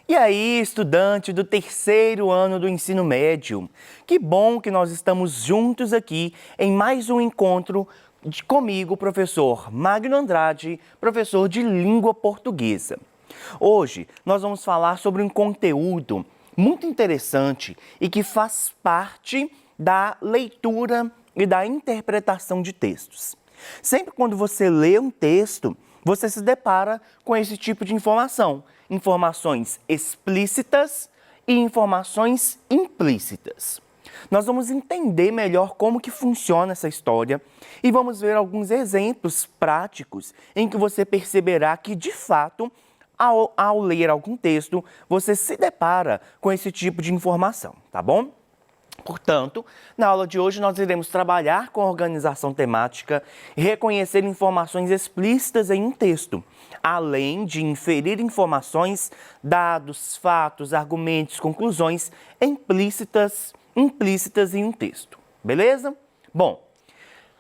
E aí, estudante do terceiro ano do ensino médio, que bom que nós estamos juntos aqui em mais um encontro comigo, professor Magno Andrade, professor de língua portuguesa. Hoje nós vamos falar sobre um conteúdo muito interessante e que faz parte da leitura e da interpretação de textos. Sempre quando você lê um texto, você se depara com esse tipo de informação. Informações explícitas e informações implícitas. Nós vamos entender melhor como que funciona essa história e vamos ver alguns exemplos práticos em que você perceberá que, de fato, ao ler algum texto, você se depara com esse tipo de informação, tá bom? Portanto, na aula de hoje nós iremos trabalhar com a organização temática e reconhecer informações explícitas em um texto, além de inferir informações, dados, fatos, argumentos, conclusões implícitas em um texto. Beleza? Bom,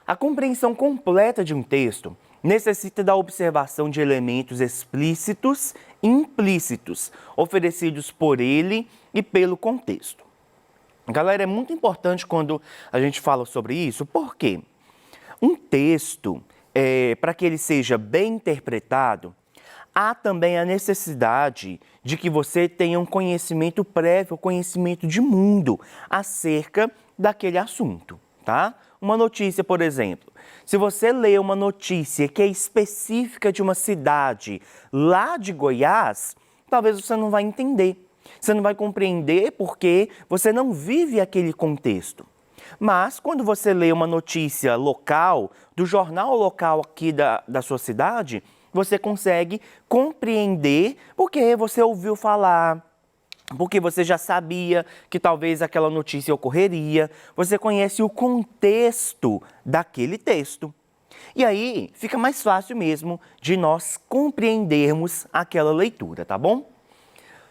a compreensão completa de um texto necessita da observação de elementos explícitos e implícitos oferecidos por ele e pelo contexto. Galera, é muito importante quando a gente fala sobre isso, porque um texto, para que ele seja bem interpretado, há também a necessidade de que você tenha um conhecimento prévio, conhecimento de mundo acerca daquele assunto, tá? Uma notícia, por exemplo, se você lê uma notícia que é específica de uma cidade lá de Goiás, talvez você não vai entender. Você não vai compreender porque você não vive aquele contexto. Mas quando você lê uma notícia local, do jornal local aqui da sua cidade, você consegue compreender porque você ouviu falar, porque você já sabia que talvez aquela notícia ocorreria, você conhece o contexto daquele texto. E aí fica mais fácil mesmo de nós compreendermos aquela leitura, tá bom?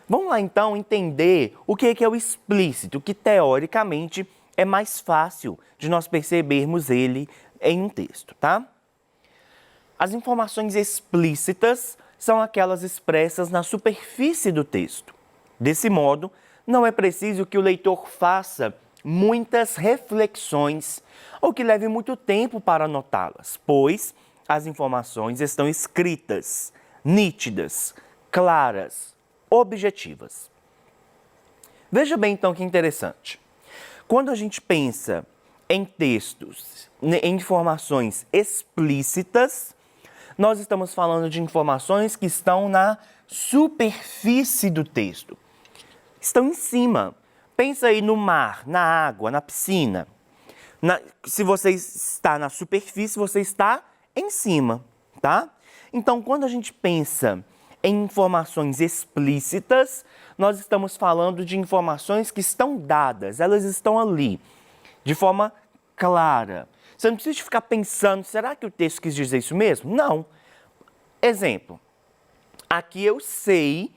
Vamos lá então entender o que é o explícito, que teoricamente é mais fácil de nós percebermos ele em um texto, tá? As informações explícitas são aquelas expressas na superfície do texto. Desse modo, não é preciso que o leitor faça muitas reflexões ou que leve muito tempo para anotá-las, pois as informações estão escritas, nítidas, claras, objetivas. Veja bem então que interessante. Quando a gente pensa em textos, em informações explícitas, nós estamos falando de informações que estão na superfície do texto. Estão em cima. Pensa aí no mar, na água, na piscina. Se você está na superfície, você está em cima, tá? Então, quando a gente pensa em informações explícitas, nós estamos falando de informações que estão dadas, elas estão ali, de forma clara. Você não precisa ficar pensando, será que o texto quis dizer isso mesmo? Não. Exemplo, aqui eu sei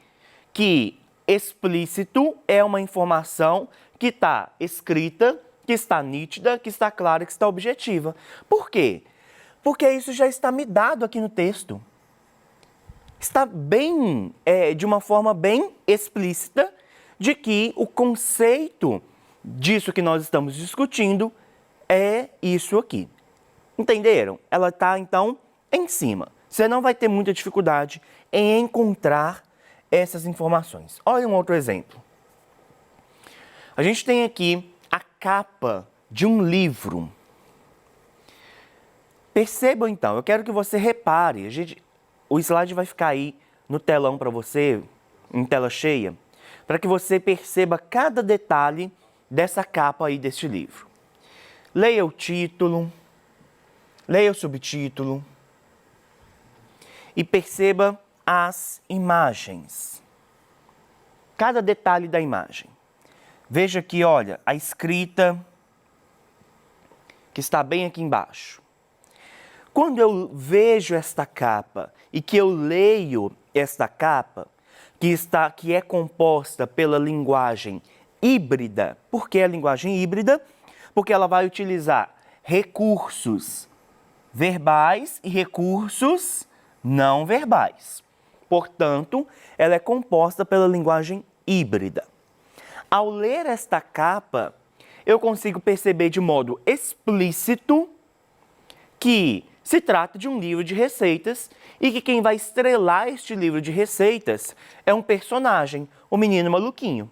que explícito é uma informação que está escrita, que está nítida, que está clara, que está objetiva. Por quê? Porque isso já está me dado aqui no texto. Está bem, de uma forma bem explícita, de que o conceito disso que nós estamos discutindo é isso aqui. Entenderam? Ela está, então, em cima. Você não vai ter muita dificuldade em encontrar essas informações. Olha um outro exemplo. A gente tem aqui a capa de um livro. Percebam, então, eu quero que você repare, o slide vai ficar aí no telão para você, em tela cheia, para que você perceba cada detalhe dessa capa aí deste livro. Leia o título, leia o subtítulo e perceba as imagens. Cada detalhe da imagem. Veja aqui, olha, a escrita que está bem aqui embaixo. Quando eu vejo esta capa e que eu leio esta capa, que é composta pela linguagem híbrida. Por que a linguagem híbrida? Porque ela vai utilizar recursos verbais e recursos não verbais. Portanto, ela é composta pela linguagem híbrida. Ao ler esta capa, eu consigo perceber de modo explícito que se trata de um livro de receitas e que quem vai estrelar este livro de receitas é um personagem, o Menino Maluquinho.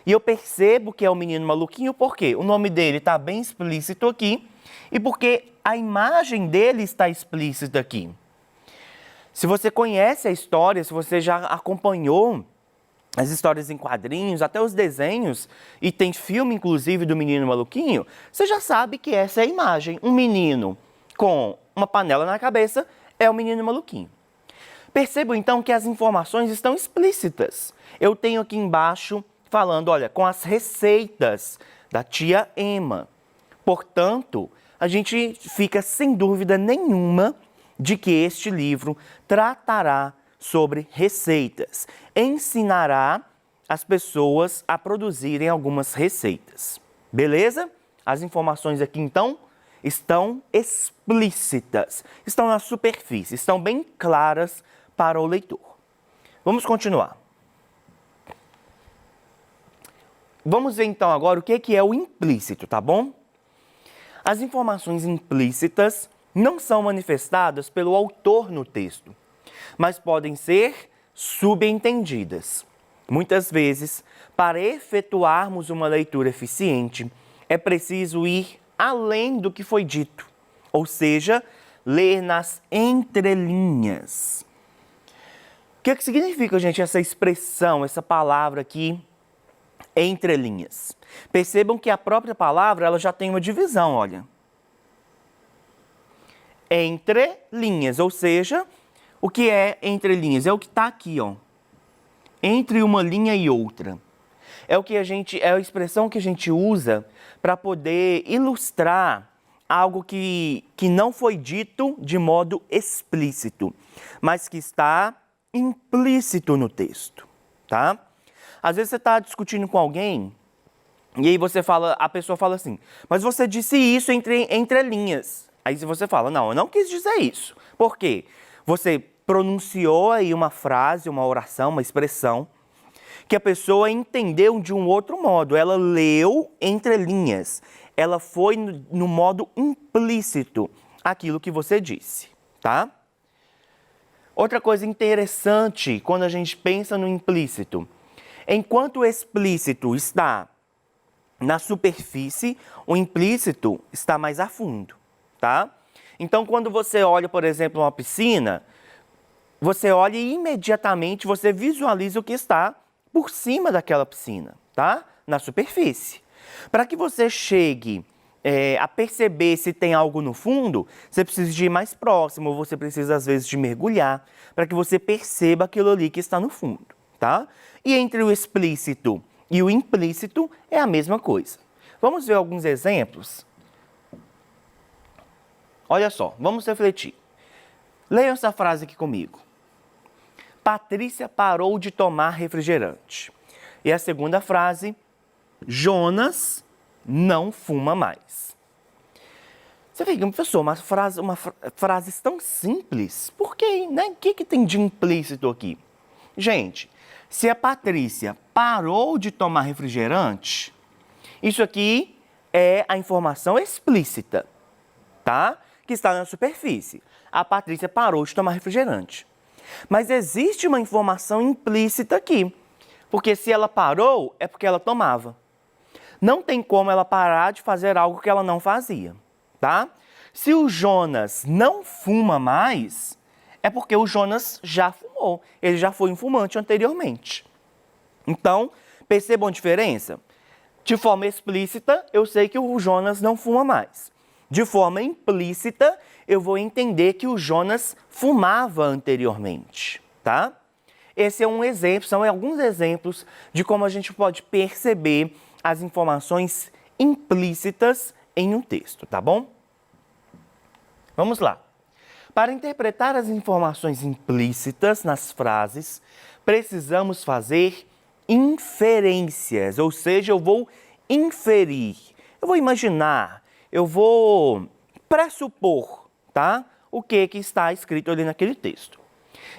E eu percebo que é o Menino Maluquinho porque o nome dele está bem explícito aqui e porque a imagem dele está explícita aqui. Se você conhece a história, se você já acompanhou as histórias em quadrinhos, até os desenhos, e tem filme inclusive do Menino Maluquinho, você já sabe que essa é a imagem. Um menino com uma panela na cabeça é o Menino Maluquinho. Percebo então que as informações estão explícitas. Eu tenho aqui embaixo falando, olha, com as receitas da tia Emma. Portanto, a gente fica sem dúvida nenhuma de que este livro tratará sobre receitas, ensinará as pessoas a produzirem algumas receitas. Beleza? As informações aqui então estão explícitas, estão na superfície, estão bem claras para o leitor. Vamos continuar. Vamos ver então agora o que é o implícito, tá bom? As informações implícitas não são manifestadas pelo autor no texto, mas podem ser subentendidas. Muitas vezes, para efetuarmos uma leitura eficiente, é preciso ir além do que foi dito, ou seja, ler nas entrelinhas. O que significa, gente, essa expressão, essa palavra aqui, entrelinhas? Percebam que a própria palavra ela já tem uma divisão, olha. Entre linhas, ou seja, o que é entre linhas? É o que está aqui, ó. Entre uma linha e outra. É a expressão que a gente usa para poder ilustrar algo que não foi dito de modo explícito, mas que está implícito no texto, tá? Às vezes você está discutindo com alguém e aí a pessoa fala assim, mas você disse isso entre linhas. Aí você fala, não, eu não quis dizer isso. Por quê? Você pronunciou aí uma frase, uma oração, uma expressão, que a pessoa entendeu de um outro modo. Ela leu entre linhas. Ela foi no modo implícito aquilo que você disse, tá? Outra coisa interessante quando a gente pensa no implícito. Enquanto o explícito está na superfície, o implícito está mais a fundo, tá? Então, quando você olha, por exemplo, uma piscina, você olha e imediatamente você visualiza o que está por cima daquela piscina, tá? Na superfície. Para que você chegue a perceber se tem algo no fundo, você precisa de ir mais próximo, você precisa às vezes de mergulhar, para que você perceba aquilo ali que está no fundo, tá? E entre o explícito e o implícito é a mesma coisa. Vamos ver alguns exemplos? Olha só, vamos refletir. Leiam essa frase aqui comigo. Patrícia parou de tomar refrigerante. E a segunda frase, Jonas não fuma mais. Você fica, professor, uma frase tão simples, por quê, né? O que tem de implícito aqui? Gente, se a Patrícia parou de tomar refrigerante, isso aqui é a informação explícita, tá? Que está na superfície. A Patrícia parou de tomar refrigerante. Mas existe uma informação implícita aqui, porque se ela parou, é porque ela tomava. Não tem como ela parar de fazer algo que ela não fazia, tá? Se o Jonas não fuma mais, é porque o Jonas já fumou. Ele já foi um fumante anteriormente. Então, percebam a diferença? De forma explícita, eu sei que o Jonas não fuma mais. De forma implícita, eu vou entender que o Jonas fumava anteriormente, tá? Esse é um exemplo, são alguns exemplos de como a gente pode perceber as informações implícitas em um texto, tá bom? Vamos lá. Para interpretar as informações implícitas nas frases, precisamos fazer inferências, ou seja, eu vou inferir, eu vou imaginar, eu vou pressupor, tá? O que está escrito ali naquele texto.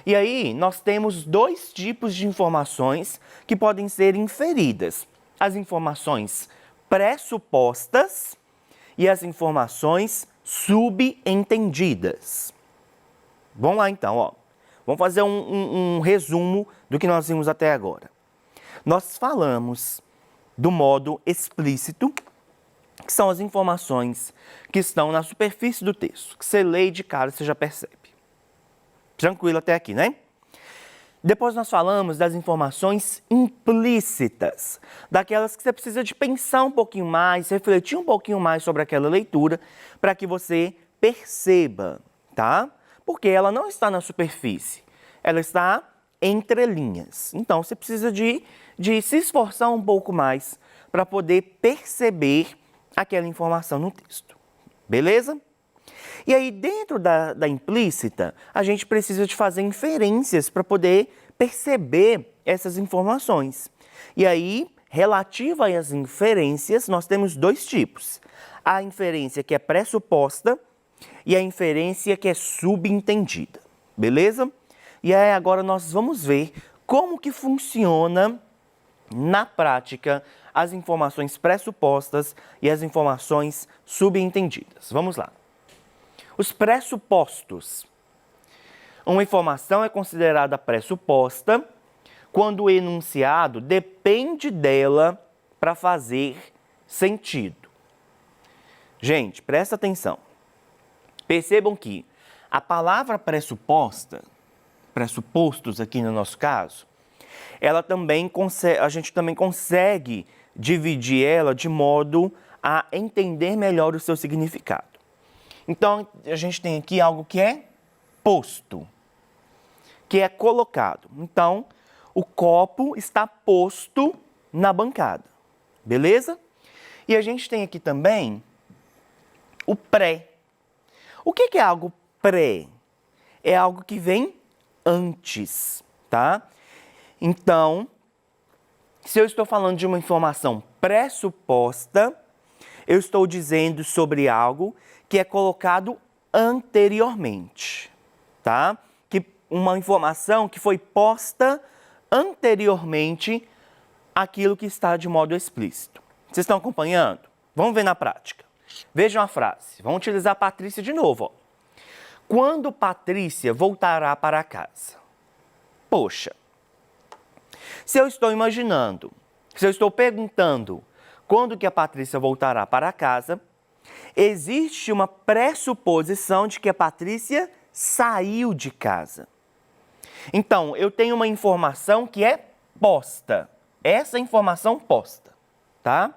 E aí, nós temos dois tipos de informações que podem ser inferidas. As informações pressupostas e as informações subentendidas. Vamos lá então, ó. Vamos fazer um resumo do que nós vimos até agora. Nós falamos do modo explícito, que são as informações que estão na superfície do texto, que você lê de cara e você já percebe. Tranquilo até aqui, né? Depois nós falamos das informações implícitas, daquelas que você precisa de pensar um pouquinho mais, refletir um pouquinho mais sobre aquela leitura, para que você perceba, tá? Porque ela não está na superfície, ela está entre linhas. Então, você precisa de se esforçar um pouco mais para poder perceber aquela informação no texto. Beleza? E aí, dentro da implícita, a gente precisa de fazer inferências para poder perceber essas informações. E aí, relativa às inferências, nós temos dois tipos. A inferência que é pressuposta e a inferência que é subentendida. Beleza? E aí, agora nós vamos ver como que funciona na prática as informações pressupostas e as informações subentendidas. Vamos lá. Os pressupostos. Uma informação é considerada pressuposta quando o enunciado depende dela para fazer sentido. Gente, presta atenção. Percebam que a palavra pressuposta, pressupostos aqui no nosso caso, a gente também consegue dividir ela de modo a entender melhor o seu significado. Então, a gente tem aqui algo que é posto, que é colocado. Então, o copo está posto na bancada, beleza? E a gente tem aqui também o pré. O que é algo pré? É algo que vem antes, tá? Então, se eu estou falando de uma informação pressuposta, eu estou dizendo sobre algo que é colocado anteriormente, tá? Que uma informação que foi posta anteriormente àquilo que está de modo explícito. Vocês estão acompanhando? Vamos ver na prática. Vejam a frase. Vamos utilizar a Patrícia de novo, ó. Quando Patrícia voltará para casa? Poxa, se eu estou imaginando, se eu estou perguntando quando que a Patrícia voltará para casa, existe uma pressuposição de que a Patrícia saiu de casa. Então, eu tenho uma informação que é posta. Essa informação posta, tá?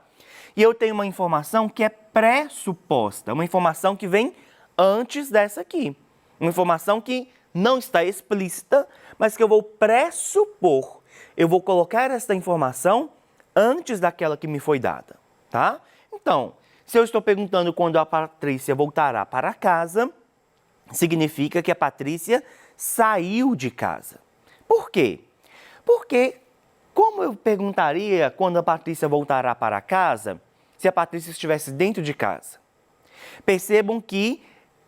E eu tenho uma informação que é pressuposta, uma informação que vem antes dessa aqui. Uma informação que não está explícita, mas que eu vou pressupor. Eu vou colocar essa informação antes daquela que me foi dada, tá? Então, se eu estou perguntando quando a Patrícia voltará para casa, significa que a Patrícia saiu de casa. Por quê? Porque como eu perguntaria quando a Patrícia voltará para casa se a Patrícia estivesse dentro de casa? Percebam que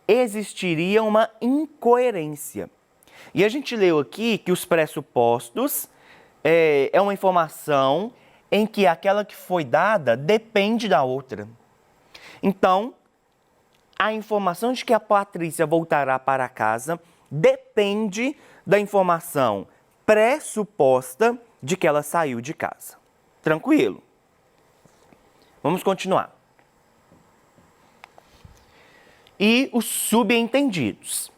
existiria uma incoerência. E a gente leu aqui que os pressupostos é uma informação em que aquela que foi dada depende da outra. Então, a informação de que a Patrícia voltará para casa depende da informação pressuposta de que ela saiu de casa. Tranquilo? Vamos continuar. E os subentendidos.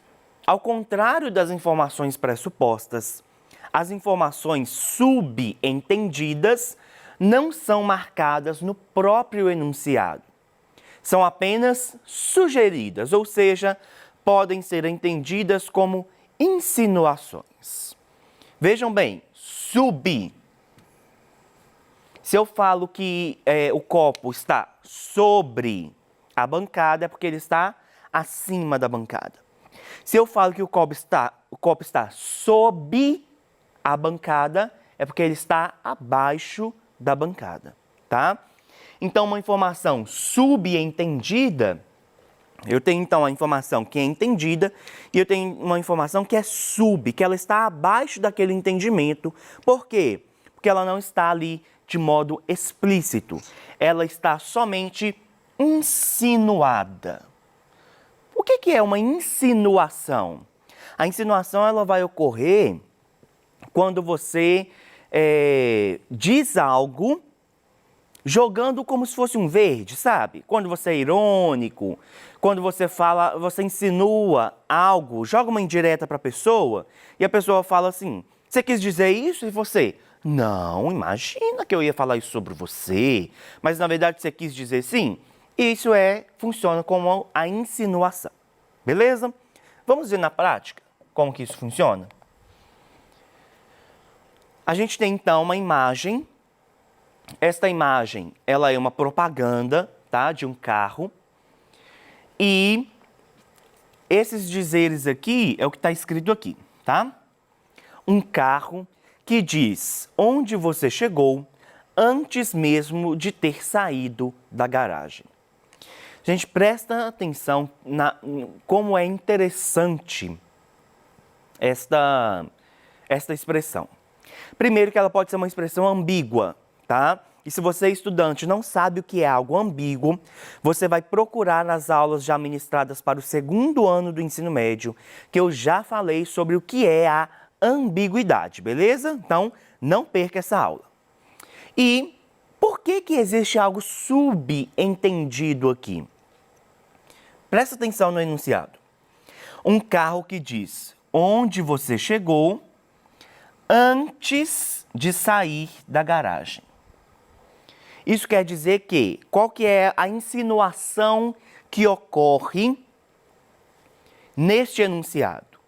Ao contrário das informações pressupostas, as informações subentendidas não são marcadas no próprio enunciado. São apenas sugeridas, ou seja, podem ser entendidas como insinuações. Vejam bem, se eu falo que o copo está sobre a bancada, é porque ele está acima da bancada. Se eu falo que o copo está sob a bancada, é porque ele está abaixo da bancada, tá? Então, uma informação subentendida Eu tenho, então, a informação que é entendida e eu tenho uma informação que é que ela está abaixo daquele entendimento. Por quê? Porque ela não está ali de modo explícito. Ela está somente insinuada. O que é uma insinuação? A insinuação ela vai ocorrer quando você diz algo jogando como se fosse um verde, sabe? Quando você é irônico, quando você fala, você insinua algo, joga uma indireta para a pessoa e a pessoa fala assim, você quis dizer isso? E você, não, imagina que eu ia falar isso sobre você, mas na verdade você quis dizer sim. Isso funciona como a insinuação, beleza? Vamos ver na prática como que isso funciona? A gente tem então uma imagem. Esta imagem, ela é uma propaganda, tá, de um carro. E esses dizeres aqui é o que está escrito aqui, tá? Um carro que diz onde você chegou antes mesmo de ter saído da garagem. Gente, presta atenção como é interessante esta expressão. Primeiro que ela pode ser uma expressão ambígua, tá? E se você, estudante, não sabe o que é algo ambíguo, você vai procurar nas aulas já ministradas para o segundo ano do ensino médio, que eu já falei sobre o que é a ambiguidade, beleza? Então, não perca essa aula. E por que existe algo subentendido aqui? Presta atenção no enunciado. Um carro que diz onde você chegou antes de sair da garagem. Isso quer dizer que, qual que é a insinuação que ocorre neste enunciado?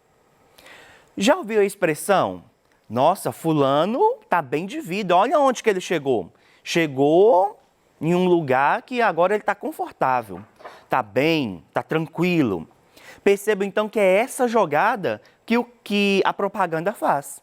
Já ouviu a expressão, nossa, fulano está bem de vida, olha onde que ele chegou. Chegou em um lugar que agora ele está confortável, está bem, está tranquilo. Perceba então que é essa jogada que a propaganda faz.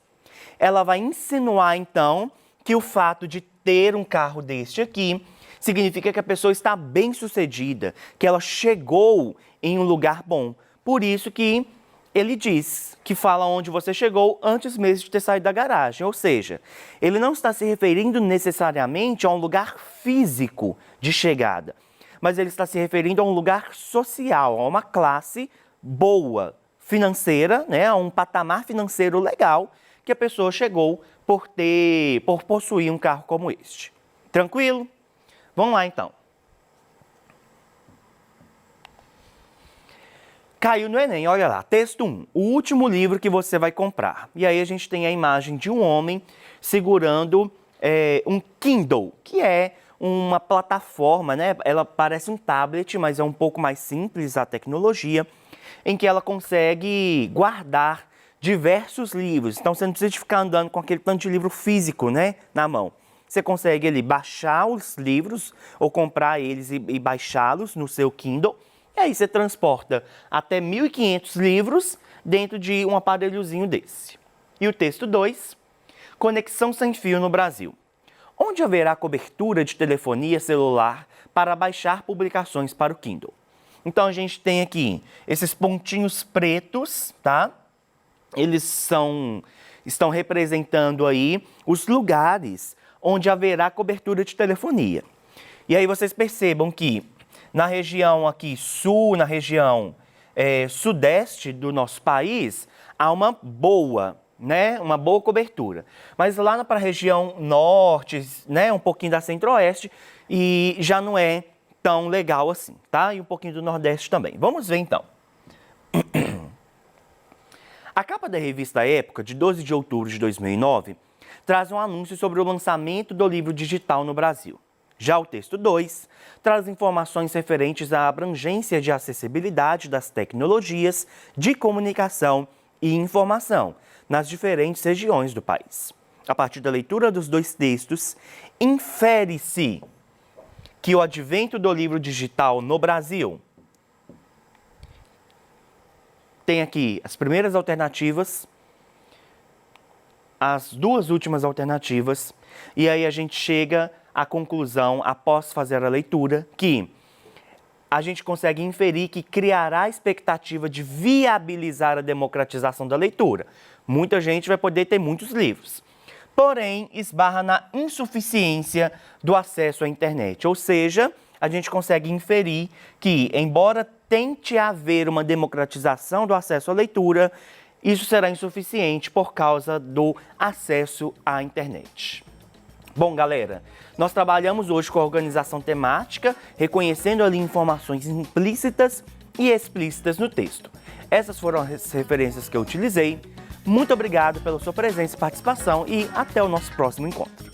Ela vai insinuar então que o fato de ter um carro deste aqui significa que a pessoa está bem sucedida, que ela chegou em um lugar bom. Por isso que ele diz que fala onde você chegou antes mesmo de ter saído da garagem. Ou seja, ele não está se referindo necessariamente a um lugar físico de chegada, mas ele está se referindo a um lugar social, a uma classe boa, financeira, né, a um patamar financeiro legal que a pessoa chegou por possuir um carro como este. Tranquilo? Vamos lá então. Caiu no Enem, olha lá, texto 1, o último livro que você vai comprar. E aí a gente tem a imagem de um homem segurando um Kindle, que é uma plataforma, né? Ela parece um tablet, mas é um pouco mais simples a tecnologia, em que ela consegue guardar diversos livros. Então você não precisa ficar andando com aquele tanto de livro físico, né, na mão. Você consegue ali baixar os livros ou comprar eles e baixá-los no seu Kindle. E aí você transporta até 1.500 livros dentro de um aparelhozinho desse. E o texto 2, conexão sem fio no Brasil. Onde haverá cobertura de telefonia celular para baixar publicações para o Kindle? Então a gente tem aqui esses pontinhos pretos, tá? Eles estão representando aí os lugares onde haverá cobertura de telefonia. E aí vocês percebam que na região aqui sul, na região sudeste do nosso país, há uma boa cobertura. Mas lá para a região norte, né, um pouquinho da centro-oeste, e já não é tão legal assim, tá? E um pouquinho do nordeste também. Vamos ver então. A capa da revista Época, de 12 de outubro de 2009, traz um anúncio sobre o lançamento do livro digital no Brasil. Já o texto 2 traz informações referentes à abrangência de acessibilidade das tecnologias de comunicação e informação nas diferentes regiões do país. A partir da leitura dos dois textos, infere-se que o advento do livro digital no Brasil tem aqui as primeiras alternativas, as duas últimas alternativas, e aí a gente chega à conclusão, após fazer a leitura, que a gente consegue inferir que criará a expectativa de viabilizar a democratização da leitura. Muita gente vai poder ter muitos livros. Porém, esbarra na insuficiência do acesso à internet. Ou seja, a gente consegue inferir que, embora tente haver uma democratização do acesso à leitura, isso será insuficiente por causa do acesso à internet. Bom, galera, nós trabalhamos hoje com a organização temática, reconhecendo ali informações implícitas e explícitas no texto. Essas foram as referências que eu utilizei. Muito obrigado pela sua presença e participação e até o nosso próximo encontro.